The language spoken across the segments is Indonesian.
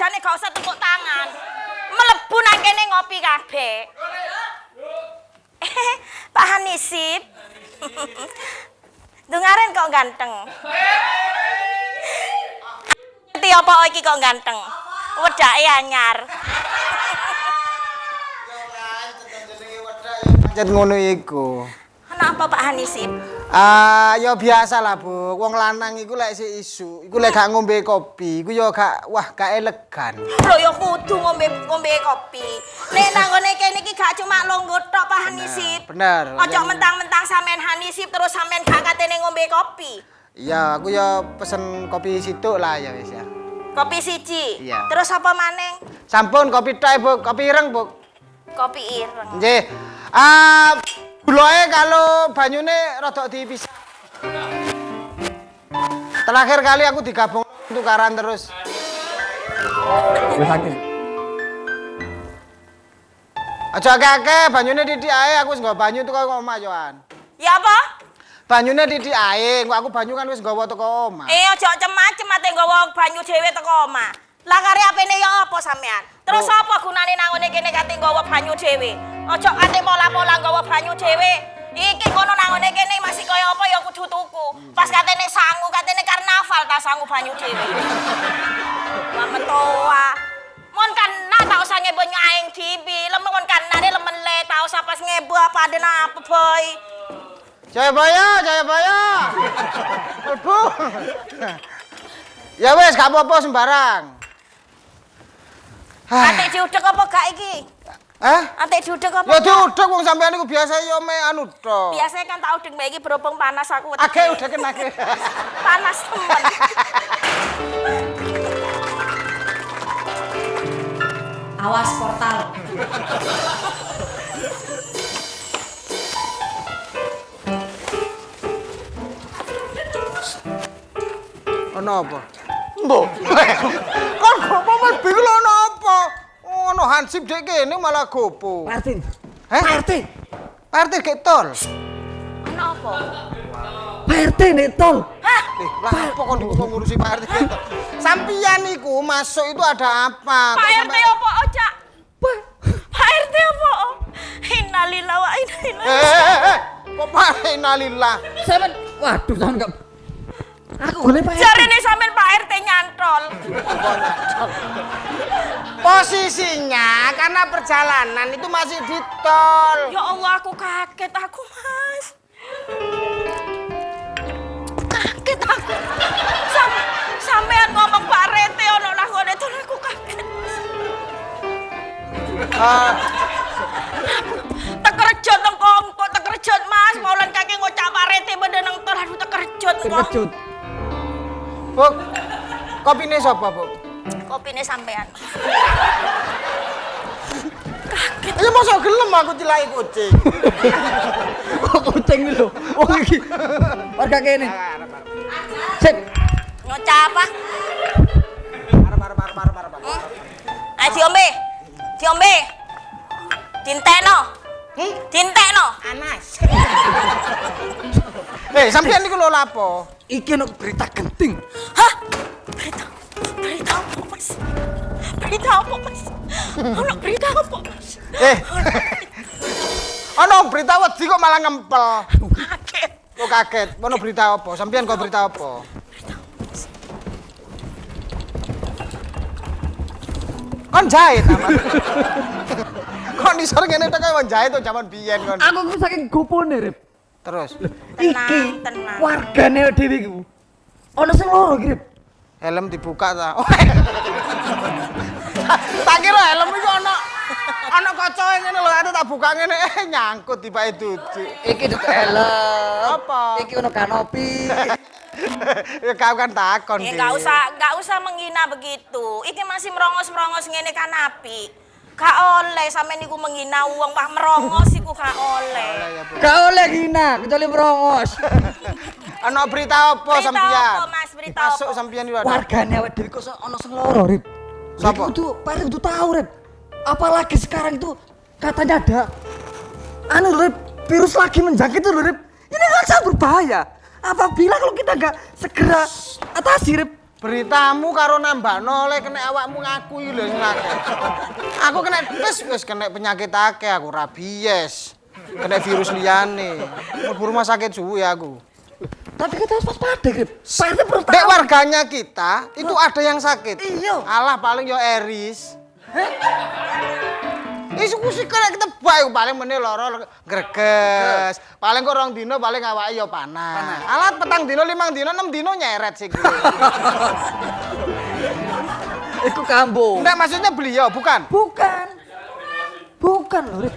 jane gak usah tepuk tangan. Mlebu nang kene ngopi kabeh. Pak Hanisip. Dengaren kok ganteng. Ngerti apa iki kok ganteng? Wedake anyar. Pancet ngono iku. Kenapa Pak Hanisip? Ya biasa lah, Bu. Wong lanang iku lek sik isu, iku lek gak ngombe kopi, iku ya gak elegan. Lho ya kudu ngombe kopi. Nek nang ngene kene iki gak cuma longgo tok Pak Hanisip. Bener. Ojo mentang-mentang sampean Hanisip terus sampean gak katene ngombe kopi. Iya, aku ya pesen kopi situk lah ya wis ya. Kopi siji. Iya. Terus apa maneng? Sampun kopi tok, Bu. Kopi ireng, Bu. Kopi ireng. Nggih. Guloke kalau banyune rada dipisah. Terakhir kali aku digabung tukaran terus. Wis akeh. Aja akeh banyune titik ae aku wis nggo banyu teko omah yoan. Ya apa? Banyune titik ae, aku banyu kan wis nggawa teko omah. Aja cemacem ate nggawa banyu dhewe teko omah. Lah kare apene ya apa sampean? Terus apa gunane nang ngene kene kate nggawa banyu dhewe? Aja kate pola-pola nggawa banyu dhewe. Iki kono nang ngene kene masih kaya apa ya kudu tuku. Pas katene sangu, katene karnaval ta sangu banyu dhewe. Wah metoa. Mon kana tak usah ngebo nyaing dibi, lemon kanane lemen le, tak usah pas ngebo apa ada apa boy. Jayabaya. Ibu. Ya wis gak apa-apa sembarang. Atik diudek apa gak iki? Hah? Atik diudek apa? Ya diudek wong sampean iku biasa ya me anu tok. Biasanya kan tak udek mbak iki berhubung panas aku. Akeh udeken akeh. Panas temen. Awas portal. Ono apa? Mbok. Kon gopo mas bingung lho ono apa? Ono Hansip dek kene malah gopo. Pak RT. Heh? Pak RT. Pak RT gek tol. Ono apa? Pak RT nek tol. Hah? Lah apa kon ngurusi Pak RT gek tol? Sampian iku masuk itu ada apa? Pak RT apa ojak? Pak RT apa? Innalillahi wa inna ilaihi. Kok Pak innalillah. Sampeyan waduh sampeyan enggak. Aku golek Pak RT. Jarene sampean Pak RT nyantol. Posisinya karena perjalanan itu masih di tol. Ya Allah aku kaget aku Mas. Kaget aku. Sampean ngomong Pak RT ono nang ngene tol aku kaget. Tekerjot teng kongko, tekerjot Mas, maulan kaki ngocak Pak RT beda nang tol aduh tekerjot kok. Terkejut. Bu, kopine sapa, Bu? Kopine sampean. Ya mosok gelem aku cilaki kucing. Kok kucing iki lho. Wong iki. Warga kene. Sip. Ngocak apa? Arep. Ayo diombe. Diombe. Dintekno. Dintekno. Anas. Sampeyan niku lho lapo? Iki ono berita genting. Hah? Berita apa, Mas? Berita apa, Mas? Ono berita apa, Mas? Ono berita wedi kok malah ngempel. Kaget. Kok kaget? Ono berita apa? Sampeyan kok berita apa? Kon jahit amat. Kon disor ngene tok kaya jahit to jaman biyen kon. Aku ku saking gopone, Rip. Terus Iki tenang. wargane dhewe iku. Ono sing loro iki, Rip. helm dibuka ta. Tak kira helm iku ana kacae ngene lho, ate tak buka ngene nyangkut tibake dudu. Iki duk helm. Apa? Iki ono kanopi. Ya kau kan takon. Enggak usah menghina begitu. Iki masih merongos-merongos ngene kan api. Gak oleh sampean niku menghina wong pah merongos iku gak oleh. Gak oleh hina, kecuali merongos. Ana berita apa sampeyan? Berita apa, Mas? Berita apa? Masuk sampeyan iki. Wargane awake dhewe kok ono sing loro, Rip. Sapa? Itu Pak Rip itu tahu, Rip. Apalagi sekarang itu katanya ada Rip, virus lagi menjangkit itu, Rip. Ini kan sangat berbahaya. Apabila kalau kita nggak segera atasi, Rip, beritamu karo nambahno oleh kena awakmu ngaku iki lho sing akeh. Aku kena wis kena penyakit akeh aku rabies. Kena virus liyane. Mlebu rumah sakit suwe aku. Tapi kita harus waspada, Grip. Pak RT perlu Dek tahu. warganya kita itu ada yang sakit. Iya. Alah paling yo Eris. Isu kusik kena ketebak paling meneh lara greges. Paling kok 2 dino paling awake yo panas. Alah 4 dino, 5 dino, 6 dino nyeret sih kuwi. Iku kambo. Enggak maksudnya beliau bukan. Bukan lho, Rip.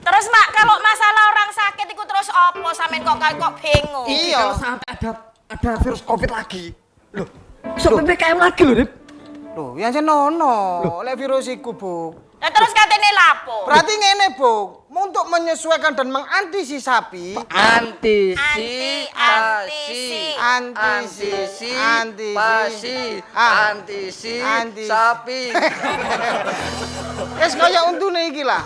Terus Mak, kalau masalah orang sakit itu terus apa sampean kok bingung? Iya. Kalau sampai ada virus Covid lagi. Loh, so PPKM lagi lho, Rip. Loh, ya senono. Oleh virus iku, Bu. Nah, terus katanya lapo? Berarti ngene, Bu. Untuk menyesuaikan dan mengantisipasi sapi. Wis kaya untune iki lah.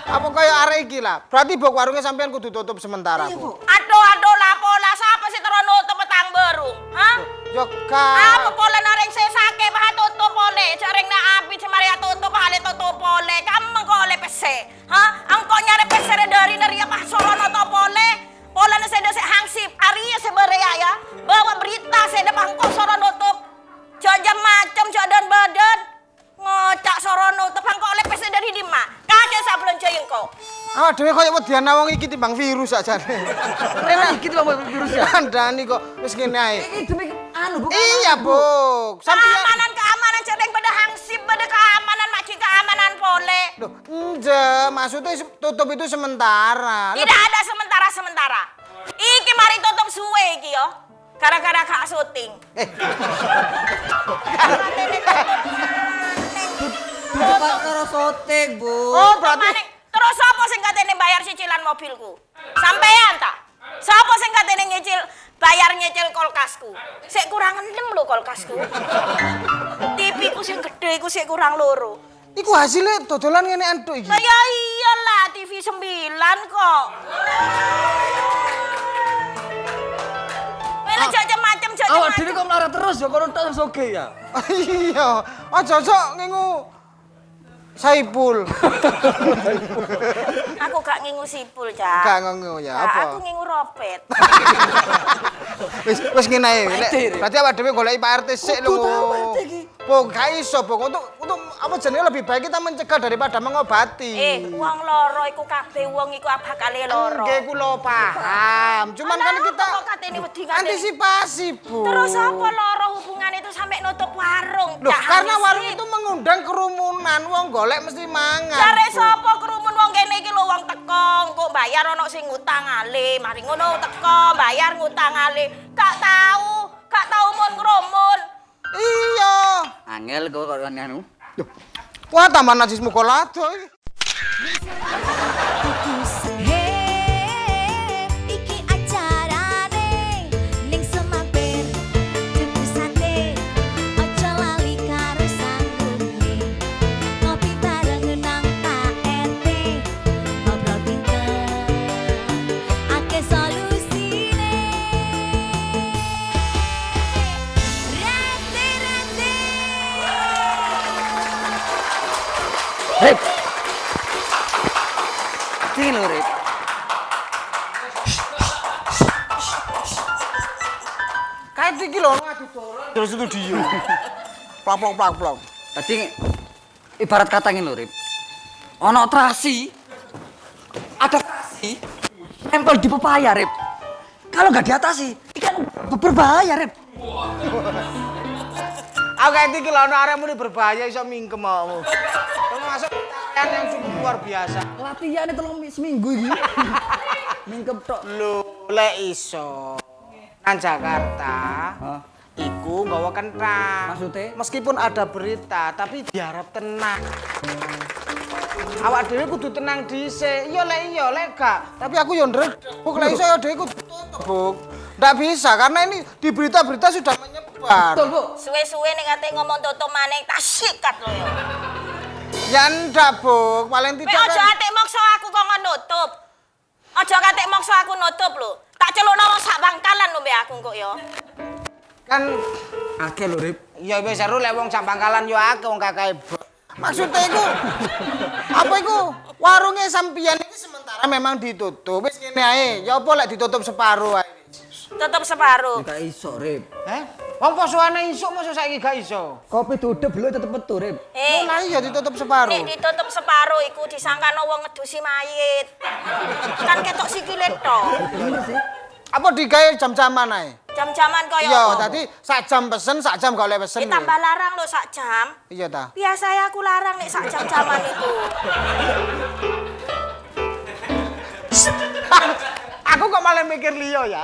Apa kaya arek iki lah. Berarti bok warungnya sampean kudu tutup sementara, Bu. Aduh lapo lah siapa sih terus nutup petang berung? Hah? Yo Apa pola nareng sesake bah tutup pole, jareng na api cemari tutup hale tutup pole. Kamu kok oleh pese? Hah? Angko nyare pese dari apa sorono to pole? Pola na saya dosek hangsip. Arya seberea ya. Bawa berita saya depan kok sorono tutup. Jajam macam jadan badan. Ngocak sorono tutup angko oleh pese dari dima. Kakek sablon jayeng kok. Awak dhewe kaya wedhiana wong iki timbang virus aja. Rena iki tuh virusnya. Kandhani kok wis ngene ae. Ini demi bukan. Iya, Bu. Sampeyan Keamanan cereng pada hangsip pada keamanan maci keamanan pole. Loh, nje, maksudnya tutup itu sementara. Tidak ada sementara. Iki mari tutup suwe iki yo. Gara-gara kak syuting. Bukan karo sotek, Bu. Oh, berarti Terus siapa sing katene bayar cicilan mobilku? Sampean ta? Siapa sing katene nyicil kulkasku? Sik kurang 6 lho kulkasku. TV ku sing gedhe iku sik kurang 2. iku hasilnya dodolan ngene antuk iki. Lah ya iyalah TV 9 kok. Mele macam Awak dhewe kok melarat terus ya kono tok soge ya. Iya, aja ngingu Saipul. Aku gak ngingu sipul, Cak. Gak ngingu ya, apa? Aku ngingu ropet. Wis ngene ae. Berarti awak dhewe goleki Pak RT sik lho. Bu, gak iso, Bu. Untuk apa jenenge lebih baik kita mencegah daripada mengobati. Wong loro iku kabeh wong iku bakale loro. Nggih kula paham. Cuman kan kita kok katene wedi katene. antisipasi, Bu. Terus apa loro hubungan itu sampai nutup warung? Loh, Cak karena Hanis warung sih. itu mengundang kerumunan, wong golek mesti mangan. Jare Bu. sapa kerumun wong kene iki lho wong teko, kok bayar ono sing ngutang ale, mari ngono teko bayar ngutang ale. Gak tahu mun kerumun. Iya. Angel kok anu. Wah, tambah najis muka lado iki. Iki acarane ning semampir jebusane aja lali karo sanggune ngopi bareng nang Pak RT ngobrol pinter akeh solusine rete Rip. Sini lho, Rip. Kayak iki lho ngadu dolan terus studio. Plak. Tadi ibarat kata ngene lho, Rip. Ono terasi. Ada terasi. Nempel di pepaya, Rip. Kalau nggak diatasi, ikan berbahaya, Rip. Aku kayak iki lho ana arekmu ini berbahaya iso mingkem awakmu. Termasuk latihan yang cukup luar biasa. Latihan itu seminggu ini. Mingkem tok. Lho, lek iso nang Jakarta. Hah? Iku nggawa kentang. Maksudnya? Meskipun ada berita, tapi diharap tenang. Awak dhewe kudu tenang dhisik. Iya lek gak. Tapi aku yo ndredeg. Lek iso yo dhewe kudu tutup, Buk. Ndak bisa karena ini di berita-berita sudah menyebar. Betul, Bu. Suwe-suwe ning ate ngomong tutup maning tak sikat lho ya. Ya ndak, Buk. Paling Kowe tidak aja atik maksa aku kok nutup. Aja katik maksa aku nutup lho. Tak celukno wong sak bangkalan lho mbek aku kok ya. kan Akeh lho, Rip. Ya wis seru lek wong jam pangkalan yo akeh wong kakek. Maksudnya iku apa iku? Warungnya sampeyan iki sementara memang ditutup. Wis ngene ae. Ya apa lek ditutup separuh ae. Tutup separuh. Gak iso, Rip. Wong posoane isuk mosok saiki gak iso. Kopi duduk belum tetep metu, Rip. Lah iya ditutup separuh. Nek ditutup separuh iku disangkano wong ngedusi mayit. Kan ketok sikile tok. Apa digawe jam-jaman ae? Jam-jaman kaya Iya, apa? tadi sak jam pesen, sak jam gak oleh pesen. Ditambah larang lho sak jam. Iya ta. Biasa ya aku larang nek sak jam-jaman itu. Aku kok malah mikir liyo ya.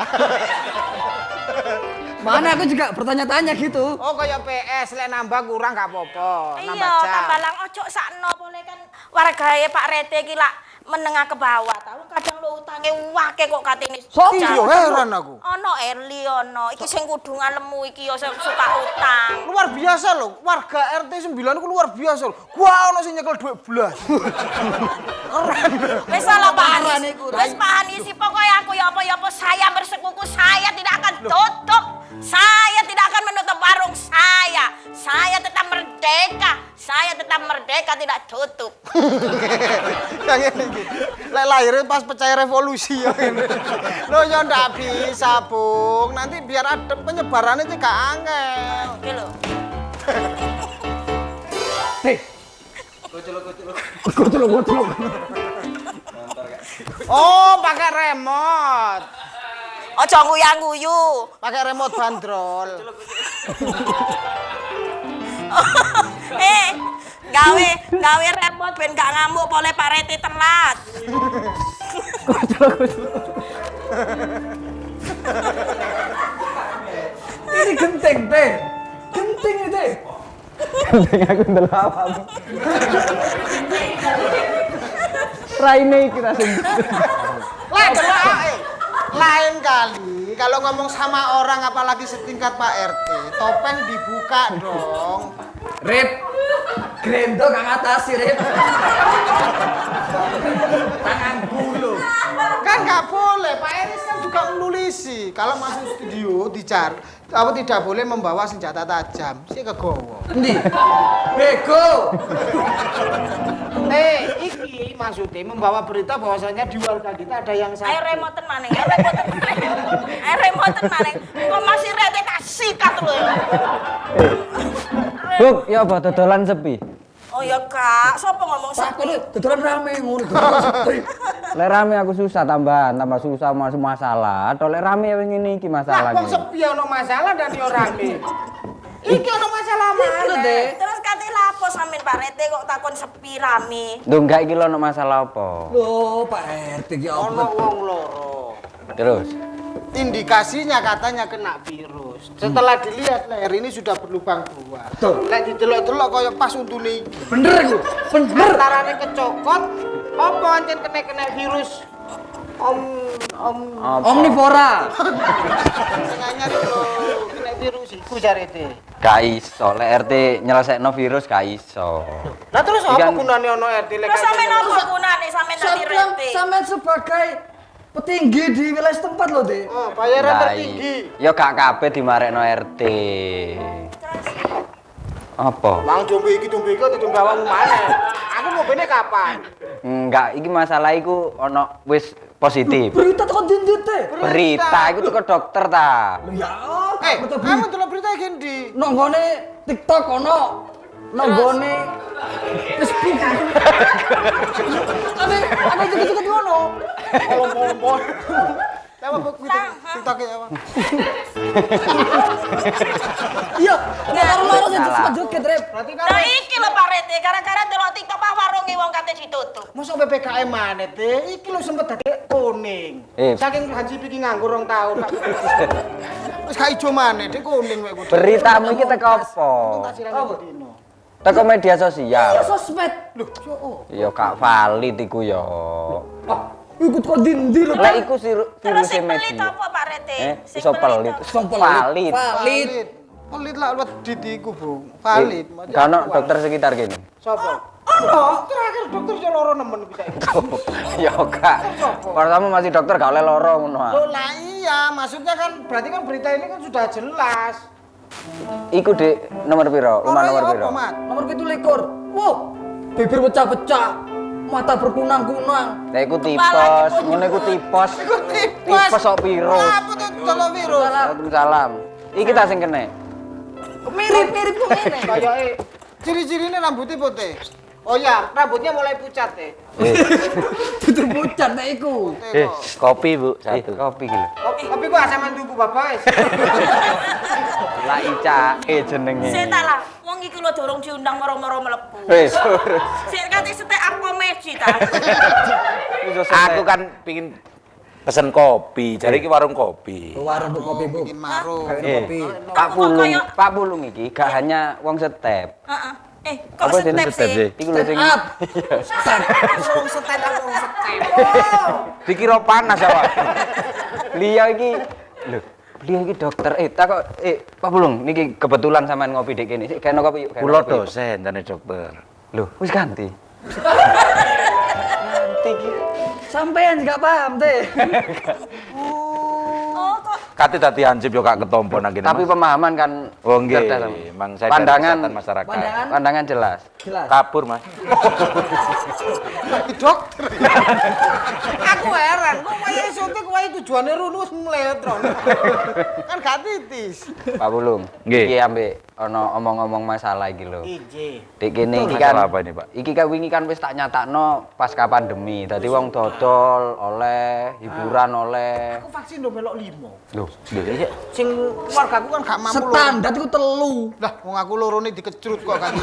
Mana aku juga bertanya-tanya gitu. Oh kayak PS lek nambah kurang gak apa-apa. Nambah Iya, jam. tambah lang ojo sakno boleh kan wargae Pak Rete iki lak menengah ke bawah. Tahu kadang lo utange wake kok katene. Iya heran aku. Ono Erli ono, iki sing kudungan lemu iki ya suka utang. Luar biasa loh, warga RT 9 ku luar biasa loh. Gua ono sing nyekel duit belas. Keren. Wis salah Pak Anies. Wis Pak Anies pokoknya aku ya apa saya bersekuku saya tidak akan tutup. Saya tidak akan menutup warung saya. Saya tetap merdeka. Saya tetap merdeka tidak tutup. Kayak ngene iki. Lek lahirnya pas pecah revolusi ya ngene. Loh ya ndak bisa, Bung. Nanti biar ada penyebarannya itu gak angel. Oke lho. Hei. Goclok. Oh, pakai remote. Ojo nguyang-nguyu. Pakai remote bandrol. Gawe remote ben gak ngamuk oleh Pak Rete telat. Ini genting, Teh. Genting ini, Teh. Genting aku ndelok apa. Raine iki rasane. Lain kali kalau ngomong sama orang apalagi setingkat Pak RT, topeng dibuka dong. Rip. Grendo gak ngatasi, Rip. Tangan bulu. Kan nggak boleh, Pak Eris kan juga menulisi. Kalau masuk studio apa tidak boleh membawa senjata tajam. Si kegowo. Endi? Bego. Iki maksudnya membawa berita bahwasanya di warga kita ada yang sakit. Ayo remoten maning. Ayo remoten maning. Kok masih Rete tak sikat lho. Buk, ya apa dodolan sepi? Oh ya Kak, sapa ngomong Pak, sepi? dodolan rame ngono. Dodolan sepi. Lek rame aku susah tambah susah masuk masalah. Atau lek rame ngene iki Lah, masalahnya. kok sepi ono masalah dan yo rame. Iki ono masalah mana? Terus kate lapo sampean Pak Rete kok takon sepi rame? Lho enggak iki lho ono masalah apa? Loh, Pak RT iki Ono apa? wong loro. Terus. Indikasinya katanya kena virus. Setelah dilihat leher ini sudah berlubang 2. Betul. Lek didelok-delok kaya pas untune iki. Bener iku. Bener. Antarane kecokot apa ancen kena virus Omnivora. sing anyar lho kena virus iku jarete. Gak iso lek RT nyelesekno virus gak iso. Lah terus Iki apa kan- gunane ono RT lek Terus sampean apa gunane sampean dadi Rete? Sampean sebagai petinggi di wilayah setempat loh, Dek. Oh, bayaran Lah, tertinggi. Ya gak kabeh dimarekno RT. Apa? Mang dombe iki didombe awakmu maneh. Aku ngombene kapan? Enggak, iki masalah iku ono wis positif. Berita tekan ndi, Teh? Berita iku teko dokter ta. Ya, Kamu delok berita iki ndi? nang gone TikTok ono. Nang gone Facebook. Ada juga ngono. Pol-pol. Apa begitu? TikTok ya, Bang. Iya, loro-loro sing sempat joget, Rep. Berarti Nah kan iki lho Pak Rete, gara-gara delok TikTok Pak warunge wong kate ditutup. mosok PPKM maneh, Teh. Iki lho sempet dadi kuning. Saking Haji iki nganggur 2 tahun, Pak. Wis gak ijo maneh, Dek kuning wae kudu. Beritamu iki teko apa? Tak sirane dino. Teko media sosial. Ya sosmed. Loh, yo. Ya gak valid iku ya. Ikut kok ndi lho. Lek iku Terus virus sing pelit media. apa Pak Rete? Sing Iso pelit. Valid. Valid. Pelit lah wedit iku, Bung. Valid. Kan ono dokter sekitar kene. Sopo? Ono, terakhir dokter yo loro nemen bisa iki. Ya gak. Pertama masih dokter gak oleh loro ngono ah. Loh lah iya, maksudnya kan berarti kan berita ini kan sudah jelas. Iku Dik, nomor piro? Rumah nomor piro? Mat? Nomor 17. Wow, bibir pecah-pecah, mata berkunang-kunang. Lah iku tipes, ngono iku tipes. Tipes sok piro? Apa tuh kalau virus? Waalaikumsalam. Iki ta sing kene. Mirip-mirip kok ngene. Kayake ciri-cirine rambutnya putih. Oh ya, rambutnya mulai pucat deh. Dudu pucat nek iku. Kopi Bu, satu. Kopi iki lho. Tapi gua asaman tuku bapak. Lah Ica jenenge. Sik tak lah, wong iki lho dorong diundang moro-moro mlebu. Wis. Sik kate setek up komedi ta. Aku kan pingin pesen kopi, jadi iki warung kopi. Warung Bu kopi Bu. Bikin marung. Kopi. Pak Pulung iki gak hanya wong step. Heeh. Kok Apa jenis step sih? Iku lho sing Up. Langsung setel, langsung setel. dikira panas awak. Beliau iki lho, beliau iki dokter. Takok Pak Pulung niki kebetulan sampean ngopi dek kene. Sik kene kopi yuk. Kulo dosen jane dokter. Lho, wis ganti. Sampean gak paham teh. Oh, kok Kate dadi hansip yo gak ketompo nang kene. Tapi pemahaman kan oh nggih, cerdas. emang saya Pandangan- dari kesehatan masyarakat. Pandangan jelas. Jelas. Kapur, Mas. Dokter. Aku heran, kok wayahe syuting wayahe tujuane runu wis mletron. Kan gak titis. Pak Pulung, Nggih. iki ambek ana omong-omong masalah iki lho. Ije. Dek kene iki Masalah kan apa ini, Pak? Iki kan wingi kan wis tak nyatakno pasca pandemi. Dadi wong dodol oleh, hiburan oleh. Aku vaksin do melok 5. Lho, Sing keluargaku kan gak mampu lho. Standar iku 3. Lah, wong aku lorone dikecrut kok kan.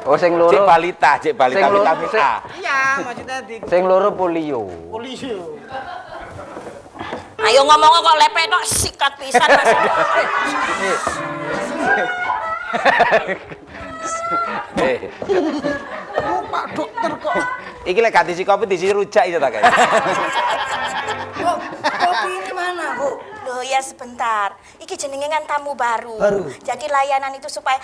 oh sing loro. Cek balita Sing loro- vitamin A. Iya, maksudnya di Sing loro polio. polisi. ayo ngomong kok lepek tok sikat pisan Mas. Oh, Pak dokter kok. Iki lek gak diisi kopi diisi rujak iso ta kae. Kopi ini mana, Bu? Loh ya sebentar. Iki jenenge kan tamu baru. Baru. Jadi layanan itu supaya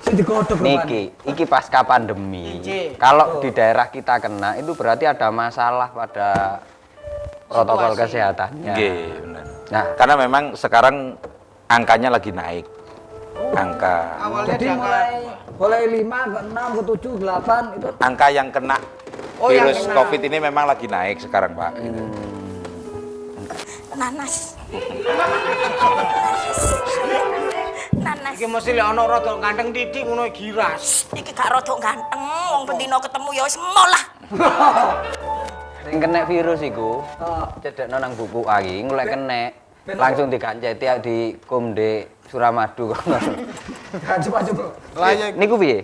Sing digodhog lho, Pak. Iki pasca pandemi. Ije. Kalau di daerah kita kena itu berarti ada masalah pada protokol kesehatannya. Nggih, bener. Nah, Karena memang sekarang angkanya lagi naik. Angka Awalnya Jadi mulai 5 ke 6 ke 7 8 itu angka yang kena Oh, yang virus kena. Covid ini memang lagi naik sekarang, Pak. nanas. Nanas. iki mesti lek ana rada ganteng titik ngono giras. Iki gak rodok ganteng, wong bendino ketemu ya wis molah. sing kena virus iku cedekno nang buku iki ngulek kena langsung diganceti di Kumde Suramadu kono. coba. Layak. Niku piye?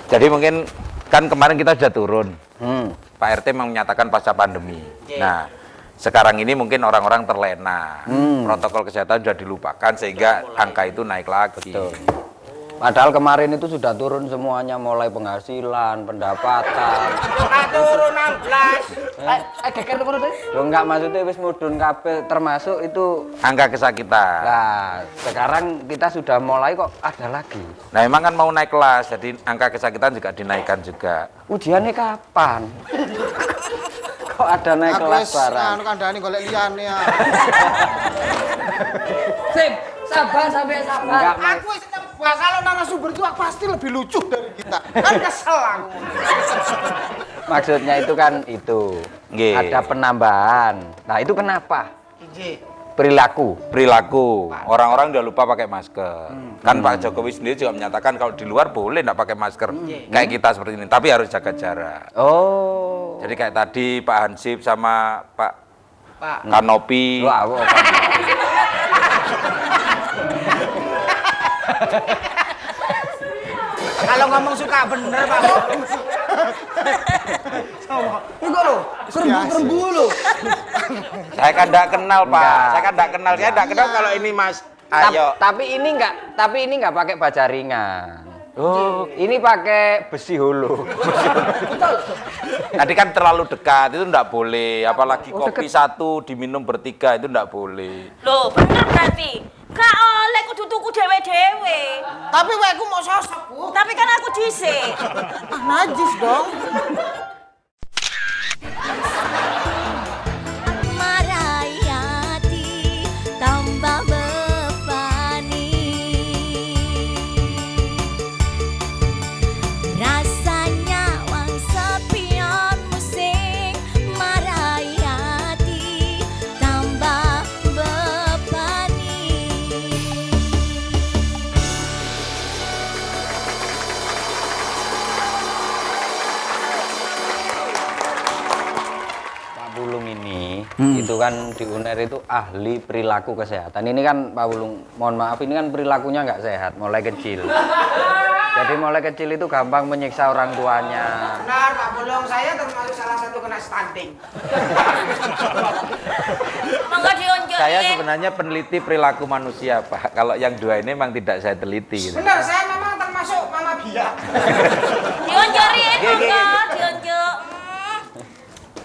Jadi mungkin kan kemarin kita sudah turun. Pak RT menyatakan pasca pandemi. Nah, sekarang ini mungkin orang-orang terlena. Protokol kesehatan sudah dilupakan sehingga angka itu naik lagi. Padahal kemarin itu sudah turun semuanya mulai penghasilan, pendapatan. Turun 16. Geger ngono teh. Loh enggak maksudnya wis mudhun kabeh termasuk itu. Angka kesakitan. Nah, sekarang kita sudah mulai kok ada lagi. Nah, memang kan mau naik kelas, jadi angka kesakitan juga dinaikkan juga. Ujiannya kapan? Kok ada naik Aku kelas wis barang? anu kandhani golek liyane ya. Sip, sabar sampai sabar. Enggak, Mas. Aku wis nebak kalau narasumber itu pasti lebih lucu dari kita. Kan kesel aku. Maksudnya itu kan itu. Nggih. Ada penambahan. Nah, itu kenapa? Ije. Perilaku. Perilaku, orang-orang udah lupa pakai masker. Kan Pak Jokowi sendiri juga menyatakan kalau di luar boleh nggak pakai masker. Kayak kita seperti ini, tapi harus jaga jarak. Oh. Jadi kayak tadi Pak Hansip sama Pak Pak. Kanopi. Wah, apa? Kalau ngomong suka bener, Pak. Iku lho, serbu-serbu lho. Saya kan nggak kenal Pak. Enggak. Saya kan nggak kenal. Saya nggak kenal kalau ini Mas. Ayo. Tapi ini enggak pakai baja ringan. Oh, ini pakai besi hulu. Tadi kan terlalu dekat, itu nggak boleh. Apalagi kopi satu diminum bertiga, itu nggak boleh. Loh, bener berarti. Gak oleh kudu tuku dhewe-dhewe. Tapi wekku mau sosok, Bu. Tapi kan aku dhisik. Najis dong. kan di UNER itu ahli perilaku kesehatan. Ini kan Pak Wulung, mohon maaf ini kan perilakunya nggak sehat, mulai kecil. Jadi mulai kecil itu gampang menyiksa orang tuanya. Benar, Pak Bulung, saya termasuk salah satu kena stunting. Monggo diunjuk. Saya sebenarnya peneliti perilaku manusia, Pak. Kalau yang dua ini memang tidak saya teliti. Gitu. Benar, saya memang termasuk mama biak. Diunjuk Rin, monggo diunjuk.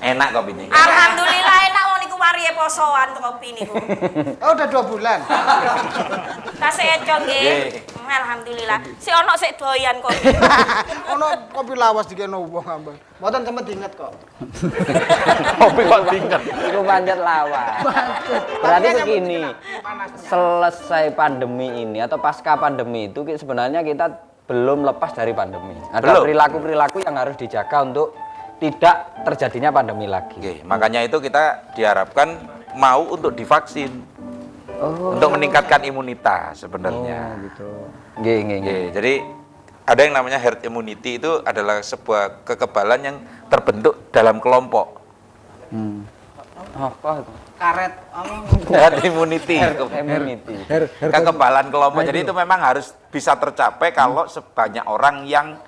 Enak kopinya. Alhamdulillah enak wong niku mari posoan kopi niku. Oh, udah 2 bulan. Kasih eco nggih. Alhamdulillah. Si ono sik doyan kopi. Ono kopi lawas dikene wong ambal. Mboten sempat diinget kok. Kopi kok tingkat. Itu panjat lawas. Berarti begini, selesai pandemi ini atau pasca pandemi itu sebenarnya kita belum lepas dari pandemi. Ada Belum. perilaku-perilaku yang harus dijaga untuk tidak terjadinya pandemi lagi. Oke, makanya itu kita diharapkan mau untuk divaksin. Untuk meningkatkan imunitas sebenarnya. Gitu. Nggih, nggih, nggih. Oke, jadi ada yang namanya herd immunity, itu adalah sebuah kekebalan yang terbentuk dalam kelompok. Apa itu? Karet. Herd immunity. Immunity. Kekebalan kelompok. Jadi itu memang harus bisa tercapai kalau sebanyak orang yang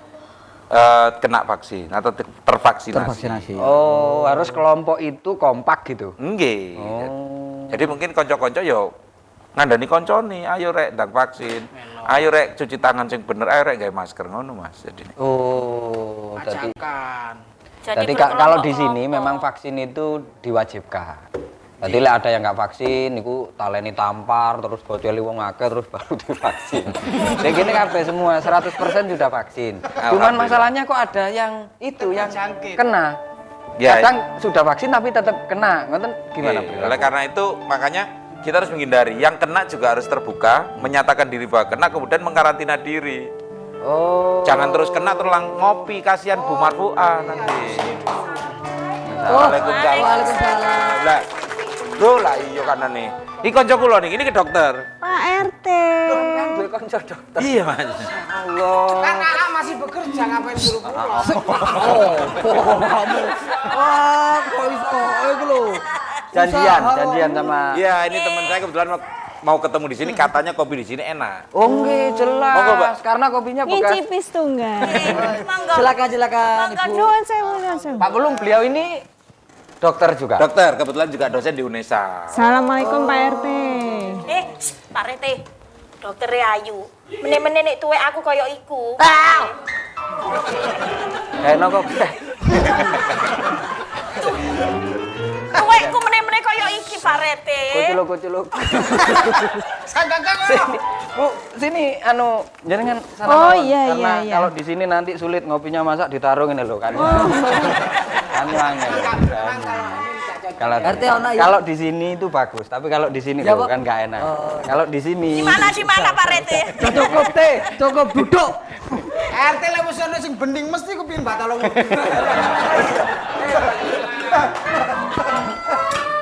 kena vaksin atau tervaksinasi. Oh, harus kelompok itu kompak gitu. Nggih. Oh. Jadi mungkin konco-konco yo ngandani koncone, ayo rek ndang vaksin. Ayo rek cuci tangan sing bener, ayo rek gawe masker ngono Mas. Jadi Oh, jadi Ajakan. kalau di sini memang vaksin itu diwajibkan. Jadi lek ada yang nggak vaksin, niku taleni tampar, terus boceli wong akeh, terus baru divaksin. Kayak gini kabeh semua 100% sudah vaksin. Cuman masalahnya kok ada yang itu yang Terjangkit. kena. Ya, Kadang sudah vaksin tapi tetap kena. Ngoten gimana? Oke, oleh karena itu makanya kita harus menghindari. Yang kena juga harus terbuka, menyatakan diri bahwa kena, kemudian mengkarantina diri. Oh. Jangan terus kena terulang ngopi, kasihan Bu Marfuah nanti. Waalaikumsalam. Lah, bro lah iya karena nih. Iki kanca kula nih, ini ke dokter. Pak RT. Kan duwe kanca dokter. Iya, Mas. Allah. Kan kakak masih bekerja, ngapain suruh pulang? Wah, kok iso iku lho. Janjian sama. Iya, ini teman saya kebetulan mau ketemu di sini, katanya kopi di sini enak. Oh nggih, jelas. Monggo, Mbak. Karena kopinya bekas. Ngicipis tunggal. Monggo. Silakan Monggo, Ibu. Nuwun sewu, nuwun sewu. Pak Bulung, beliau ini dokter juga. Dokter, kebetulan juga dosen di UNESA. Assalamualaikum Pak RT. Pak Rete. Dokter Ayu. Meneh-meneh nek tuwek aku kaya iku. Kayaknya kok. Tuwekku meneh-meneh kaya iki Pak Rete. Kuculuk. Saya gagal Sini, Bu, sini anu jenengan sana Oh, mawon. iya, Karena iya. kalau di sini nanti sulit ngopinya masak ditaruh ini loh kan. Kan angel. RT ono ya? Kalau di sini itu bagus, tapi kalau di sini Ya, loh Pak. kan nggak enak. Kalau di sini. Di mana Pak Rete? Cukup teh, cukup duduk. RT lek wis ono sing bening mesti kepin batal wong.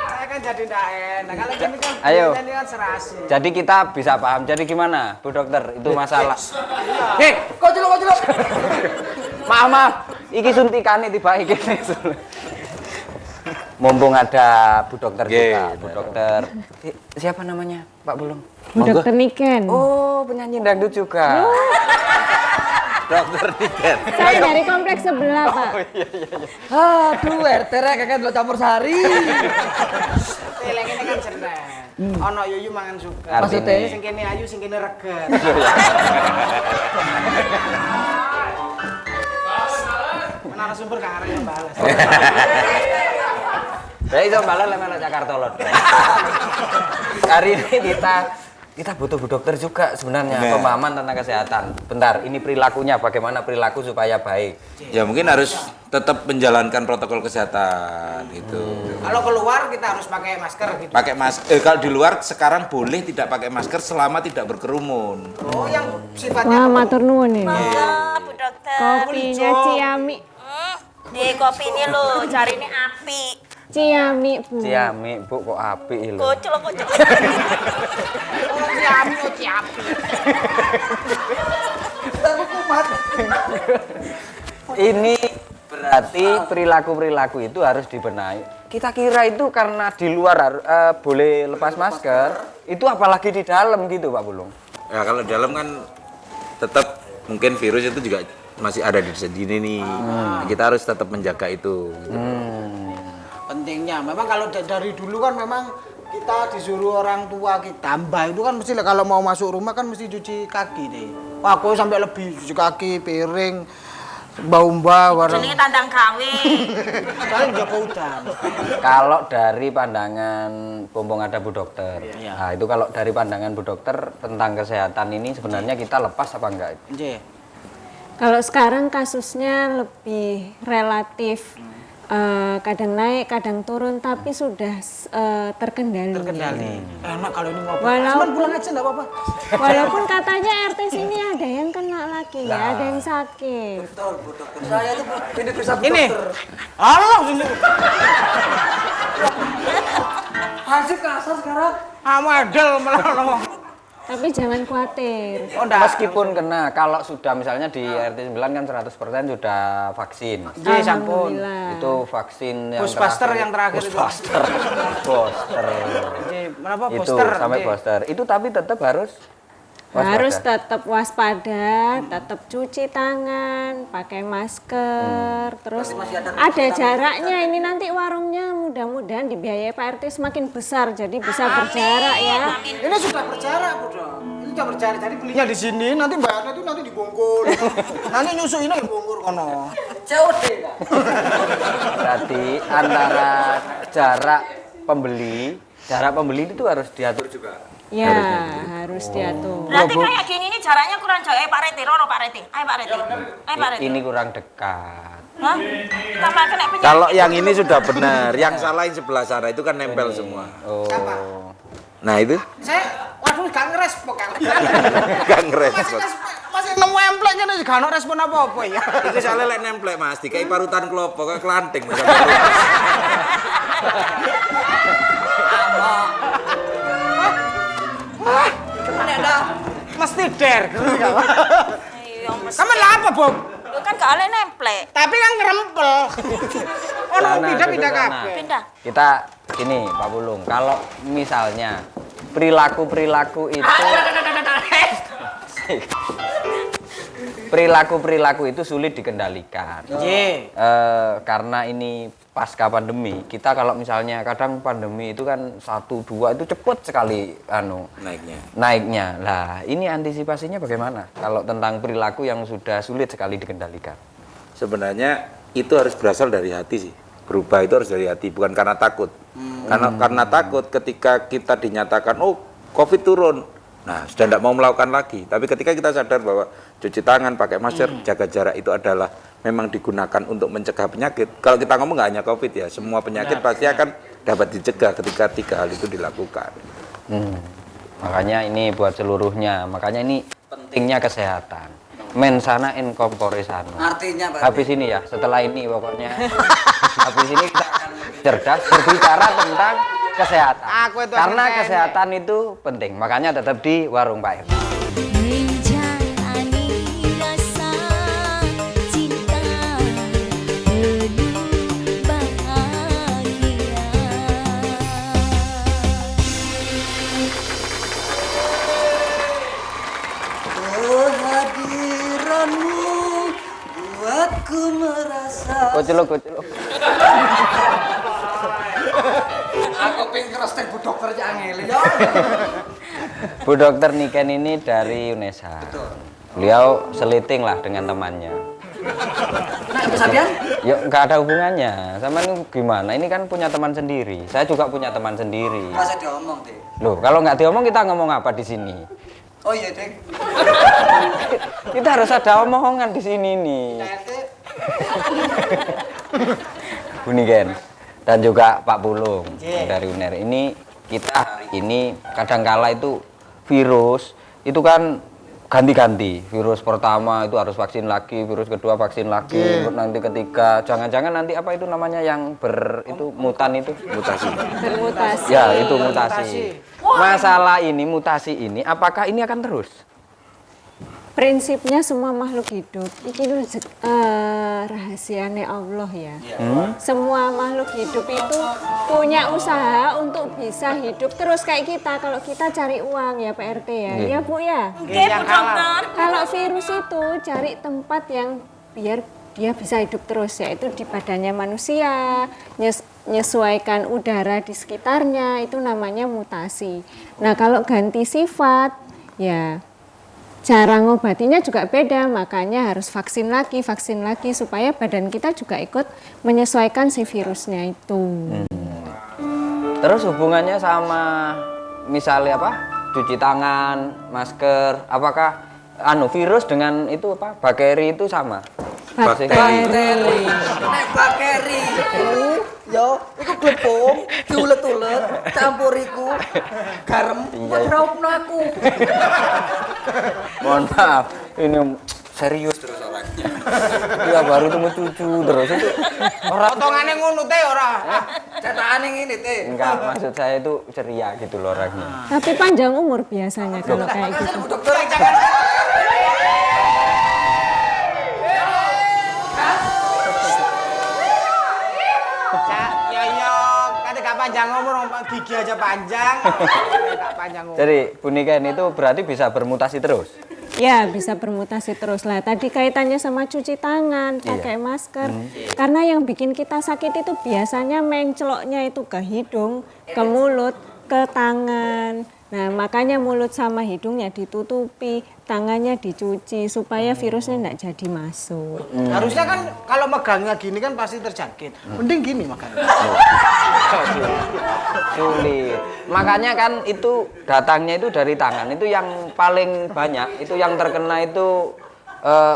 Saya kan jadi ndak enak. Kalau gini kan Ayo. ini kan serasi. Jadi kita bisa paham. Jadi gimana, Bu Dokter? Itu masalah. Kok celuk. Maaf. Iki suntikane tiba iki. Mumpung ada Bu Dokter juga, Bu Dokter. Siapa namanya, Pak Bulung? Bu Dokter Niken. Oh, penyanyi dangdut juga. Dokter Niken. Saya dari kompleks sebelah, Pak. Aduh, RT rek kakek lo campur sari. Teleng ini kan cerdas. Ono yuyu mangan suka. Artinya- Sing kene ayu, sing kene reget. Narasumber gak arep balas. Ya itu malah lemah Jakarta Lord. Hari ini kita butuh Bu Dokter juga sebenarnya, Nah. pemahaman tentang kesehatan. Bentar, ini perilakunya bagaimana perilaku supaya baik. Ya mungkin harus tetap menjalankan protokol kesehatan gitu. Kalau keluar kita harus pakai masker gitu. Pakai masker. Kalau di luar sekarang boleh tidak pakai masker selama tidak berkerumun. Oh, yang sifatnya Wah, matur nuwun ini. Monggo Bu Dokter. Kopinya Ciami. Di kopi ini lho, cari ini api. Ciami, Bu. Ciami, Bu, kok apik lho. Kocok. oh, ciami, oh ciapi. Ini berarti berarti perilaku-perilaku itu harus dibenahi. Kita kira itu karena di luar boleh lepas masker, itu apalagi di dalam gitu Pak Pulung. Ya kalau dalam kan tetap mungkin virus itu juga masih ada di sini nih. Kita harus tetap menjaga itu. Gitu. Pentingnya memang kalau dari dulu kan memang kita disuruh orang tua kita mbak itu kan mesti kalau mau masuk rumah kan mesti cuci kaki deh. Wah, aku sampai lebih cuci kaki, piring, bau-bau warna. Jenenge tandang gawe. Kalian jaga udan. Kalau dari pandangan Pompong ada Bu Dokter, Iya. nah itu kalau dari pandangan Bu Dokter tentang kesehatan ini sebenarnya kita lepas apa enggak? Nggih. Kalau sekarang kasusnya lebih relatif kadang naik, kadang turun, tapi sudah terkendali. Terkendali. Enak kalau ini ngobrol. Walau- Cuman pulang aja enggak apa-apa. Walaupun katanya RT sini ada yang kena lagi, ya, ada yang sakit. Saya tuh ini bisa Bu Ini. Dokter. Allah sini. Hansip kasar sekarang. Amadel malah. Tapi jangan khawatir. Oh, enggak. Meskipun kena, kalau sudah misalnya di RT 9 kan 100% sudah vaksin. Nggih, sampun. Alhamdulillah. Itu vaksin yang Booster yang terakhir itu. Booster. Booster. Nggih, kenapa Itu booster? sampai Nggih. booster. Itu tapi tetap harus Harus waspada. tetap waspada, tetap cuci tangan, pakai masker, terus ada jaraknya. Ini nanti warungnya mudah-mudahan dibiayai Pak RT semakin besar, jadi bisa berjarak ya. Ini sudah berjarak, Bu Dok. Ini sudah berjarak. Jadi belinya di sini, nanti bayarnya itu nanti dibungkur. Nanti nyusuinnya dibungkur kono. COD Pak. Berarti antara jarak pembeli itu harus diatur juga. Ya, harus diatur. Berarti kayak gini ini jaraknya kurang jauh. Pak Reti, Rono Pak Reti. Ayo Pak Reti. Ayo Pak Reti. Ini kurang dekat. Hah? Tambah kena penyakit. Kalau yang ini sudah benar, yang salah yang sebelah sana itu kan nempel semua. Oh. Nah itu Saya, waduh, gak ngerespon kan. gak ngerespon. Masih nemu emplek kan, gak ada respon apa-apa ya. Itu soalnya lek nemplek Mas, dikai parutan klopo kayak kelanting. Mas. Mesti der. Iya, mesti. Kamu lah apa, Bob? Lu kan gak oleh nemplek. Tapi kan ngerempel. Ono Sana, pindah-pindah duduk sana. kabeh. Pindah. Kita ini Pak Pulung, kalau misalnya perilaku-perilaku itu sulit dikendalikan. Nggih. Karena ini pasca pandemi, kita kalau misalnya kadang pandemi itu kan 1-2 itu cepet sekali naiknya. Lah, ini antisipasinya bagaimana? Kalau tentang perilaku yang sudah sulit sekali dikendalikan. Sebenarnya itu harus berasal dari hati sih. Berubah itu harus dari hati, bukan karena takut. Karena takut ketika kita dinyatakan oh Covid turun. Nah, sudah tidak mau melakukan lagi. Tapi ketika kita sadar bahwa cuci tangan, pakai masker, jaga jarak itu adalah memang digunakan untuk mencegah penyakit. Kalau kita ngomong nggak hanya Covid ya, semua penyakit pasti akan dapat dicegah ketika 3 hal itu dilakukan. Makanya ini buat seluruhnya. Makanya ini pentingnya kesehatan. Mensana in corpore sano. Artinya Pak. Habis ini ya, setelah ini pokoknya. Habis ini kita akan cerdas berbicara tentang kesehatan. Aku itu Karena akhirnya kesehatan itu penting. Makanya tetap di warung Pak RT. Menjalani rasa cinta penuh bahagia. Kehadiranmu buatku merasa. Kocelok. Aku pengen keras teh Bu Dokter angel ya. Bu Dokter Niken ini dari UNESA. Beliau seliting lah dengan temannya. Nah, kesabian? Ya nggak ada hubungannya. Sama ini gimana? Ini kan punya teman sendiri. Saya juga punya teman sendiri. Masa diomong deh. Loh, kalau nggak diomong kita ngomong apa di sini? Oh iya, Dek. Kita harus ada omongan di sini nih. Bu Niken dan juga Pak Pulung dari UNER. Ini kita hari ini kadangkala itu virus itu kan ganti-ganti. Virus pertama itu harus vaksin lagi, virus kedua vaksin lagi, nanti ketiga jangan-jangan nanti apa itu namanya yang itu mutan itu Mutasi. Bermutasi. ya itu mutasi. Masalah ini mutasi ini apakah ini akan terus? Prinsipnya semua makhluk hidup ini rahasianya Allah ya. Semua makhluk hidup itu punya usaha untuk bisa hidup terus kayak kita. Kalau kita cari uang ya Pak RT ya, ya Bu ya. Oke, Bu Dokter. Kalau virus itu cari tempat yang biar dia bisa hidup terus, yaitu di badannya manusia, menyesuaikan udara di sekitarnya, itu namanya mutasi. Nah kalau ganti sifat, ya cara ngobatinya juga beda, makanya harus vaksin lagi supaya badan kita juga ikut menyesuaikan si virusnya itu. Terus hubungannya sama misalnya apa? Cuci tangan, masker, apakah virus dengan itu apa? Bakteri itu sama? Bakteri. Yo, iku glepung, diulet-ulet, campur iku garam, ngraupno aku. Mohon maaf, ini serius terus orangnya. Iya baru temu cucu terus itu. Potongane ngono teh ora. Cetakane ngene teh. Enggak, maksud saya itu ceria gitu loh orangnya. Tapi panjang umur biasanya kalau kayak gitu. Dokter Gak panjang umur, gigi aja panjang. Gak panjang umur. Jadi Bu Niken itu berarti bisa bermutasi terus? Ya bisa bermutasi terus lah. Tadi kaitannya sama cuci tangan, pakai masker. Karena yang bikin kita sakit itu biasanya menceloknya itu ke hidung, ke mulut, ke tangan. Nah makanya mulut sama hidungnya ditutupi, tangannya dicuci supaya virusnya tidak jadi masuk. Harusnya kan kalau megangnya gini kan pasti terjangkit. Mending gini makanya. Sulit. Makanya kan itu datangnya itu dari tangan. Itu yang paling banyak. Itu yang terkena itu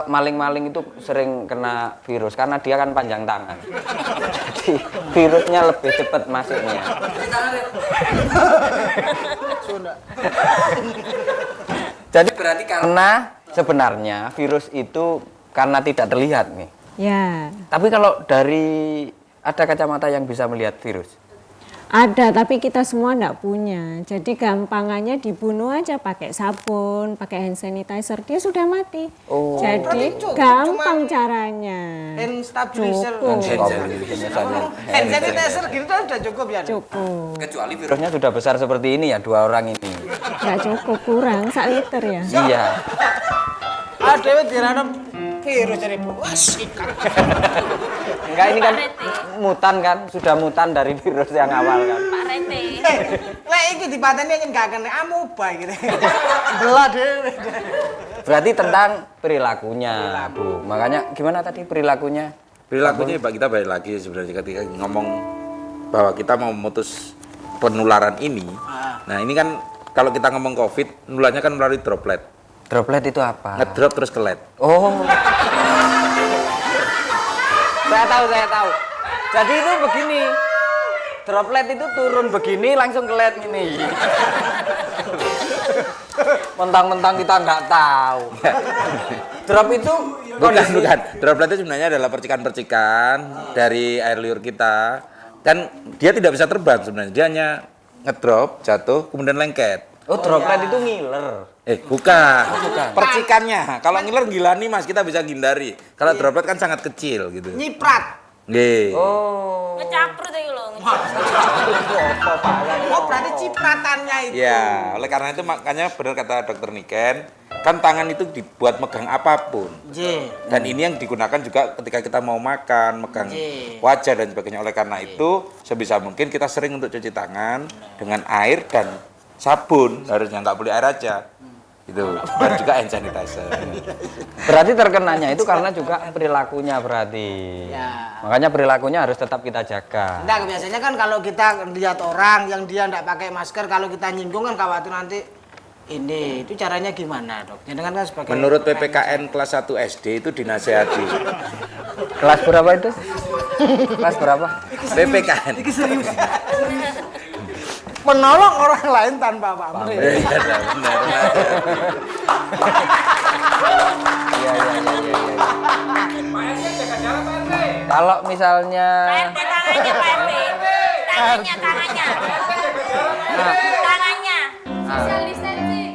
maling-maling itu sering kena virus karena dia kan panjang tangan. Jadi virusnya lebih cepat masuknya. Jadi berarti karena sebenarnya virus itu karena tidak terlihat nih. Ya. Tapi kalau dari ada kacamata yang bisa melihat virus. Ada, tapi kita semua enggak punya. Jadi gampangannya dibunuh aja pakai sabun, pakai hand sanitizer, dia sudah mati. Oh. Jadi gampang caranya. Hand stabilizer. Hand sanitizer gitu kan udah cukup ya. Cukup. Kecuali virusnya sudah besar seperti ini ya, 2 orang ini. Enggak cukup, kurang 1 liter ya. Iya. Ada dirana virus dari sikat. Enggak, ini kan mutan kan, sudah mutan dari virus yang awal kan. Pak Rete. Lek iki dipateni yen gak kena amuba iki. Belah dhewe. Berarti tentang perilakunya, Bu. Makanya gimana tadi perilakunya? Perilakunya Pak, kita balik lagi sebenarnya ketika ngomong bahwa kita mau memutus penularan ini. Nah, ini kan kalau kita ngomong COVID, nularnya kan melalui droplet. Droplet itu apa? Ngedrop terus kelet. Oh. Saya tahu. Jadi itu begini. Droplet itu turun begini langsung kelet ini. Mentang-mentang kita nggak tahu. Drop itu Bukan. Droplet itu sebenarnya adalah percikan-percikan dari air liur kita. Kan dia tidak bisa terbang sebenarnya. Dia hanya ngedrop, jatuh, kemudian lengket. Oh, droplet itu ngiler. Bukan. Percikannya. Kalau ngiler gilani Mas, kita bisa hindari. Kalau droplet kan sangat kecil gitu. Nyiprat. Nggih. Oh. Ngecaprut iki lho. Oh, berarti cipratannya itu. Ya, oleh karena itu makanya benar kata Dokter Niken, kan tangan itu dibuat megang apapun. Dan ini yang digunakan juga ketika kita mau makan, megang wajah dan sebagainya. Oleh karena itu, sebisa mungkin kita sering untuk cuci tangan dengan air dan sabun, harusnya nggak boleh air aja. Itu. Dan juga hand sanitizer. Berarti terkenanya itu karena juga perilakunya berarti. Ya. Makanya perilakunya harus tetap kita jaga. Nah, biasanya kan kalau kita lihat orang yang dia enggak pakai masker, kalau kita nyinggung kan khawatir nanti ini. Itu caranya gimana, Dok? Jangan kan sebagai Menurut PPKN kelas 1 SD itu dinasehati. Kelas berapa itu? Kelas berapa? PPKN. menolong orang lain tanpa pamrih. Benar. Iya. Kalau misalnya Pak RT tangannya, Pak RT. Tangannya.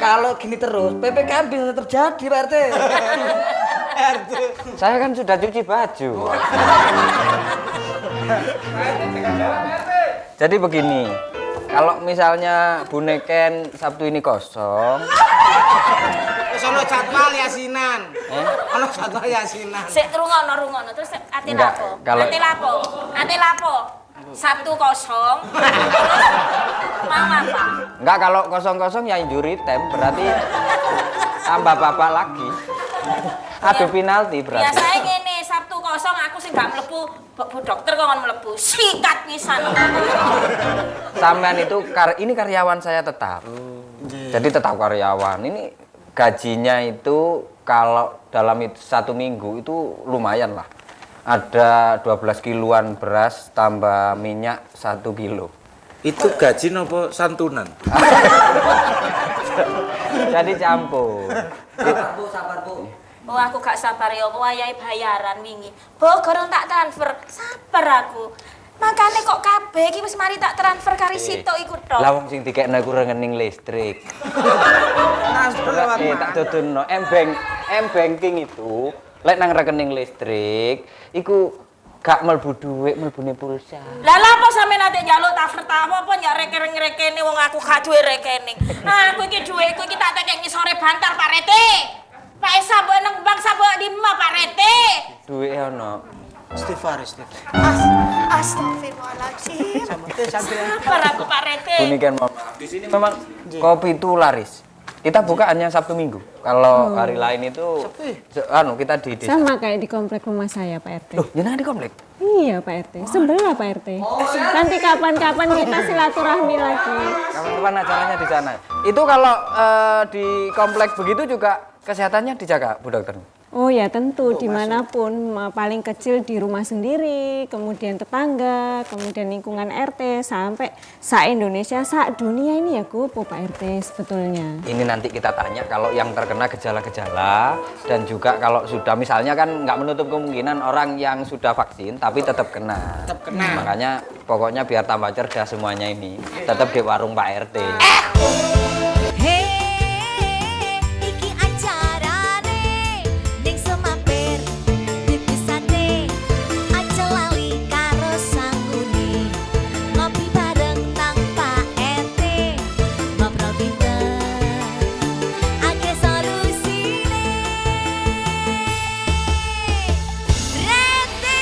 Kalau gini terus, PPKM bisa terjadi, Pak RT. Saya kan sudah cuci baju. Jadi begini, kalau misalnya Bu Neken Sabtu ini kosong, Wis ono jadwal yasinan. Ono jadwal yasinan. Sik rungono terus ati Enggak, lapo? kalau- Ati lapo? Sabtu kosong. Terus mau apa? enggak kalau kosong-kosong ya injury time, berarti tambah bapak lagi. Adu penalti berarti. Biasanya ngene, Sabtu kosong aku sing gak mlebu, Bu dokter kok ngon mlebu. Sikat pisan. Sampean itu ini karyawan saya tetap. Jadi tetap karyawan. Ini gajinya itu kalau dalam 1 minggu itu lumayan lah. Ada 12 kiloan beras tambah minyak 1 kilo. Itu gaji nopo santunan? Jadi campur. Sabar, Bu. Oh aku gak sabar ya, apa wayahe bayaran wingi. Bo gorong tak transfer. Sabar aku. Makane kok kabeh iki wis mari tak transfer kari sitok iku tok. Lah wong sing dikekno iku rekening listrik. Transfer lewat Tak dudunno M-banking itu lek nang rekening listrik iku gak mlebu dhuwit, mlebune pulsa. Lah lha apa sampe nanti njaluk transfer ta apa nyak rekening wong aku gak duwe rekening. Nah, aku iki dhuwitku iki tak tekek ngisore bantal Pak Rete. Pak Esa mbok nang bank sabok di Pak Rete. Duwike ono. Istighfar. Astagfirullahaladzim. Sampai Sabar aku Pak Rete. Demikian mohon maaf. Di sini memang kopi itu laris. Kita buka hanya Sabtu Minggu. Kalau hari lain itu kita di desa. Sama kayak di komplek rumah saya, Pak RT. Loh, jenengan di komplek? Iya, Pak RT. Sebelah, Pak RT. Nanti kapan-kapan kita silaturahmi lagi. Kapan-kapan acaranya di sana. Itu kalau di komplek begitu juga kesehatannya dijaga, Bu Dokter? Oh ya tentu, dimanapun, paling kecil di rumah sendiri, kemudian tetangga, kemudian lingkungan RT, sampai se-Indonesia, se-dunia ini ya Pak RT sebetulnya. Ini nanti kita tanya kalau yang terkena gejala-gejala dan juga kalau sudah misalnya kan nggak menutup kemungkinan orang yang sudah vaksin tapi tetap kena. Makanya pokoknya biar tambah cerdas semuanya ini, tetap di warung Pak RT. Iki acarane ning semampir dipisane aja lali karo sanggune ngopi bareng nang Pak RT ngobrol pinter akeh solusine Rete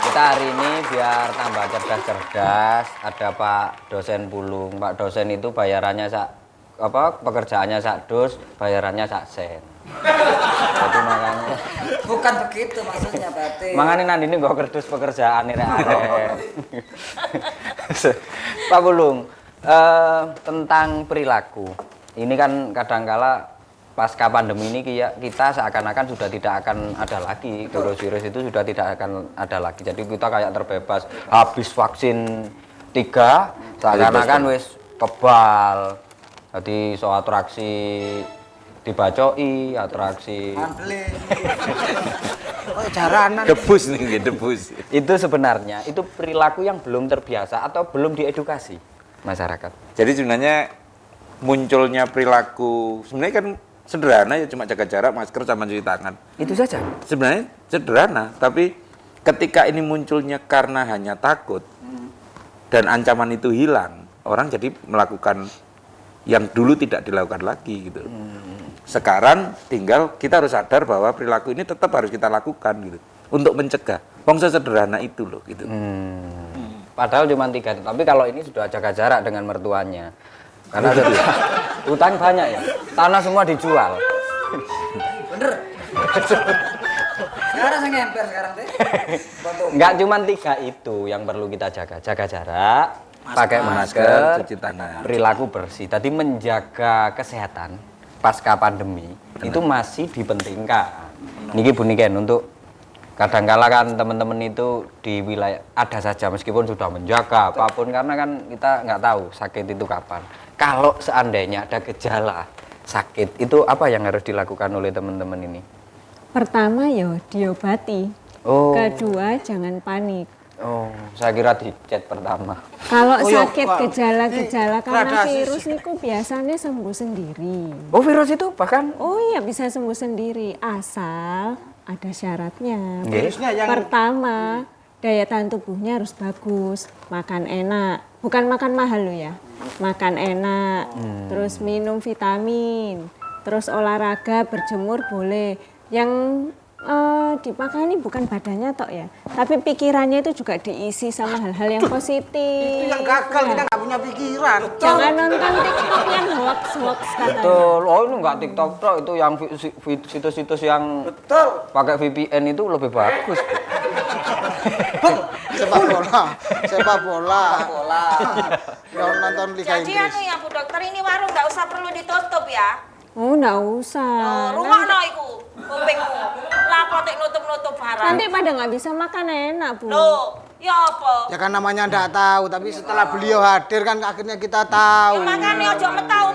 Kita hari ini biar tambah cerdas-cerdas, ada Pak dosen pulung. Pak dosen itu bayarannya pekerjaannya sak dus, bayarannya sak sen. Jadi makanya Bukan begitu maksudnya, Pak RT. makanya nanti ini gak kerdus pekerjaan ini Pak Pulung, tentang perilaku. Ini kan kadangkala pasca pandemi ini kita seakan-akan sudah tidak akan ada lagi, virus-virus itu sudah tidak akan ada lagi. Jadi kita kayak terbebas, habis vaksin 3 seakan-akan wis kebal. Jadi so atraksi dibacoi, atraksi Oh, jaranan. Debus nih, debus. itu sebenarnya itu perilaku yang belum terbiasa atau belum diedukasi masyarakat. Jadi sebenarnya munculnya perilaku sebenarnya kan sederhana ya, cuma jaga jarak, masker sama cuci tangan. Itu saja. Sebenarnya sederhana, tapi ketika ini munculnya karena hanya takut dan ancaman itu hilang, orang jadi melakukan yang dulu tidak dilakukan lagi gitu. Sekarang tinggal kita harus sadar bahwa perilaku ini tetap harus kita lakukan gitu untuk mencegah. Wong sederhana itu loh gitu. Padahal cuma 3, tapi kalau ini sudah jaga jarak dengan mertuanya. Karena utang banyak ya, tanah semua dijual. Bener. Sekarang saya ngemper sekarang teh. Enggak cuma 3 itu yang perlu kita jaga jarak, pakai masker, cuci tangan. perilaku bersih. Tadi menjaga kesehatan pasca pandemi itu masih dipentingkan. Niki Bu Niken untuk kadangkala kan teman-teman itu di wilayah ada saja meskipun sudah menjaga apapun karena kan kita nggak tahu sakit itu kapan. Kalau seandainya ada gejala sakit itu apa yang harus dilakukan oleh teman-teman ini? Pertama ya diobati. Oh. Kedua jangan panik. Oh, saya kira di chat pertama. Kalau Oh, iya, sakit Pak. gejala-gejala karena Gradasi virus sih. niku biasanya sembuh sendiri. Oh, virus itu bahkan Oh iya bisa sembuh sendiri asal ada syaratnya. Virusnya yang Pertama, daya tahan tubuhnya harus bagus, makan enak, bukan makan mahal lo ya, makan enak, terus minum vitamin, terus olahraga, berjemur boleh. Yang dipakani bukan badannya tok ya, tapi pikirannya itu juga diisi sama hal-hal yang positif. itu yang gagal, kita nggak punya pikiran. Jangan nonton TikTok yang hoax katanya. betul. Oh, ini enggak TikTok tok, itu yang situs-situs yang Betul. pakai VPN itu lebih bagus. Sepak bola. Yang nonton Liga Jadi Inggris. anu ya Bu Dokter, ini warung nggak usah perlu ditutup ya. Oh enggak usah. Rumah no iku, kupingmu. Lapo tek nutup-nutup barang. Nanti pada nggak bisa makan enak, Bu. Loh, ya apa? Ya kan namanya nggak tahu, tapi setelah beliau hadir kan akhirnya kita tahu. Ya makanya ojo metau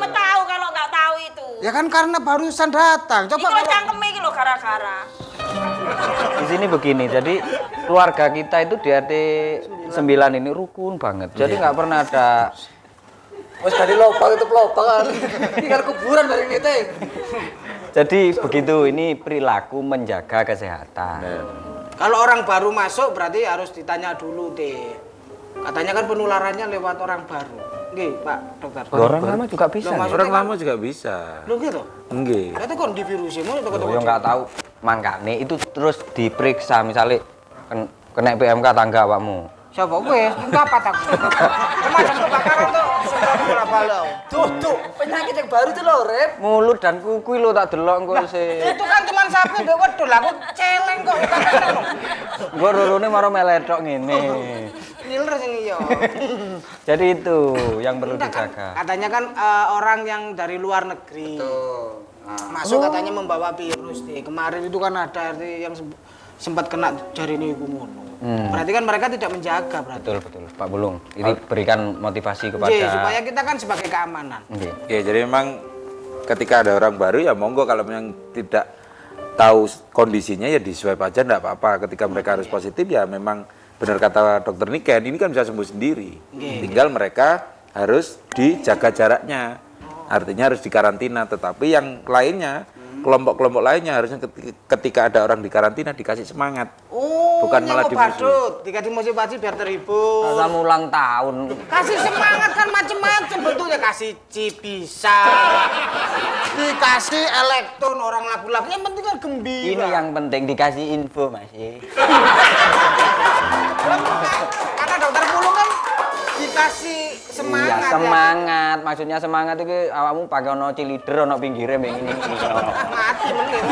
kalau nggak tahu itu. Ya kan karena barusan datang. Iki Coba lo kalau cangkeme iki lo gara-gara. Di sini begini, jadi keluarga kita itu di RT 9 ini rukun banget. Jadi nggak pernah ada Wes dari lobang itu lobangan. Tinggal kuburan bareng itu. jadi begitu, ini perilaku menjaga kesehatan. kalau orang baru masuk berarti harus ditanya dulu deh. Katanya kan penularannya lewat orang baru. Nggih, Pak Dokter. Orang lama juga bisa. Loh, nih. maksudnya Orang kan- lama juga bisa. Lu gitu. Nggih. Berarti kon di virus mau Loh, yang nggak tahu makanya itu terus diperiksa, misalnya kena PMK tangga awakmu. Siapa wes? Enggak apa tak. Kemarin kebakaran tuh semprot bola balau. Tuh, penyakit yang baru itu loh, Rep. Mulut dan kuku lo tak delok engko sih. Itu kan cuma sapi mbek wedhus lah, aku celeng kok. Gua rurune maro meletok ngene. Ngiler sing iya. Jadi itu yang perlu Enggak kan, dijaga. katanya kan orang yang dari luar negeri. Masuk katanya membawa virus deh. Kemarin itu kan ada yang sempat kena jari ini ngono. Berarti kan mereka tidak menjaga berarti. Betul, Pak Bulung. Ini berikan motivasi kepada Iya, supaya kita kan sebagai keamanan. Nggih. Ya, jadi memang ketika ada orang baru ya monggo, kalau memang tidak tahu kondisinya ya di swab aja enggak apa-apa. Ketika mereka harus positif ya memang benar kata Dokter Niken, ini kan bisa sembuh sendiri. Tinggal mereka harus dijaga jaraknya. Artinya harus dikarantina, tetapi yang lainnya, kelompok-kelompok lainnya harusnya ketika ada orang di karantina dikasih semangat. Oh, Bukan malah nyawa badut, dikasih motivasi biar terhibur. Sama ulang tahun. Kasih semangat kan macam-macam bentuknya, kasih chip bisa, dikasih elektron orang lagu-lagu, yang penting kan gembira. Ini yang penting dikasih info, Mas. Kata Dokter Pulung kan dikasih semangat. Iya, ya. semangat. Maksudnya semangat itu awakmu pakai ono cilider ono pinggire mbek ngene iki. Mati mending.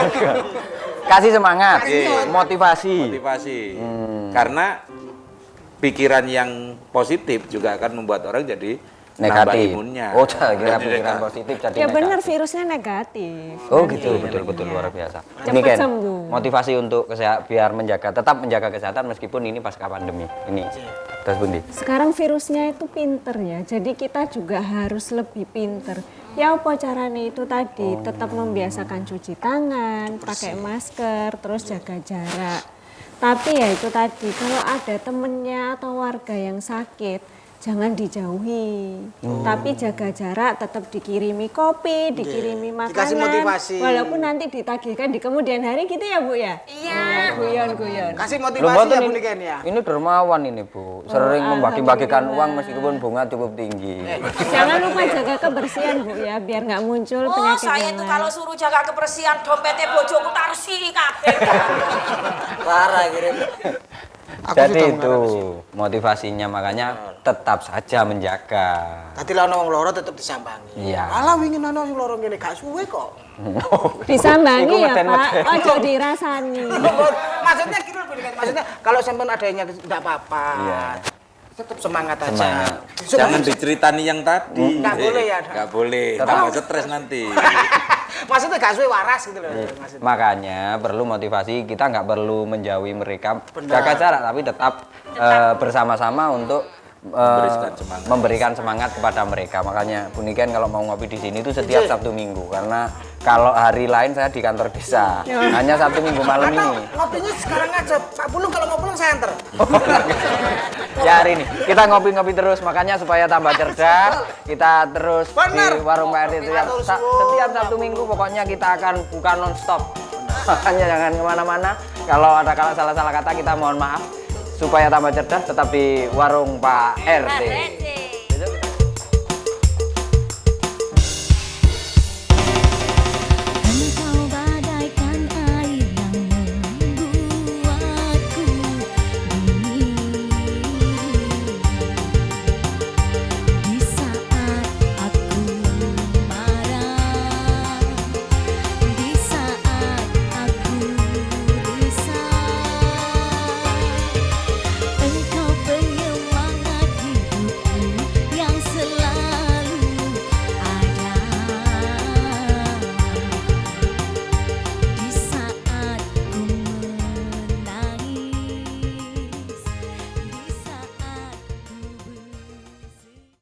Kasih semangat, Iya. motivasi. Motivasi. Karena pikiran yang positif juga akan membuat orang jadi nambah Negatif. imunnya. Oh, saya kira Jadi pikiran negatif. positif jadi Ya benar negatif. virusnya negatif. Oh gitu, betul luar biasa. Cepat Ini kan sembuh. motivasi untuk biar tetap menjaga kesehatan meskipun ini pasca pandemi. Ini terus Bundi. Sekarang virusnya itu pinter ya, jadi kita juga harus lebih pinter. Ya apa caranya itu tadi, tetap membiasakan cuci tangan, pakai masker, terus jaga jarak. Tapi ya itu tadi, kalau ada temennya atau warga yang sakit, jangan dijauhi. Tapi jaga jarak, tetap dikirimi kopi, dikirimi makanan. Dikasih motivasi. Walaupun nanti ditagihkan di kemudian hari gitu ya Bu ya? Iya. Guyon-guyon. Kasih Loh, motivasi mboten ya ini, Bu Niken ya. ini dermawan ini Bu, sering membagi-bagikan uang meskipun bunga cukup tinggi. Jangan lupa jaga kebersihan Bu ya, biar nggak muncul Oh, penyakit saya yang itu lain. kalau suruh jaga kebersihan dompetnya bojoku tak resiki kabeh. Parah kirim. Aku Jadi sudah itu motivasinya, makanya tetap saja menjaga. Tadi lah wong loro tetep disambangi. Iya. Alah wingi ana sing loro ngene gak suwe kok. Disambangi Iku ya Pak, meden-meden. ojo dirasani. Maksudnya gitu Bu Niken. Maksudnya kalau sampean adanya enggak apa-apa. Iya. Tetap semangat aja. Semangat. Jangan diceritani yang tadi. Nggak boleh ya, Nggak boleh. Tambah stres nanti. Maksudnya gak suwe waras gitu loh. Maksudnya. Makanya perlu motivasi, kita nggak perlu menjauhi mereka, jaga jarak tapi tetap bersama-sama untuk memberikan semangat kepada mereka. Makanya Bu Niken kalau mau ngopi di sini itu setiap Sabtu Minggu, karena kalau hari lain saya di kantor desa. Hanya Sabtu Minggu malam ini. Ngopinya sekarang aja. Pak Pulung kalau mau pulang saya antar. Ya hari ini kita ngopi-ngopi terus, makanya supaya tambah cerdas kita terus di warung Pak RT setiap Sabtu Minggu pokoknya kita akan buka non-stop. Makanya jangan kemana-mana. Kalau ada salah-salah kata kita mohon maaf, supaya tambah cerdas tetap di warung Pak RT.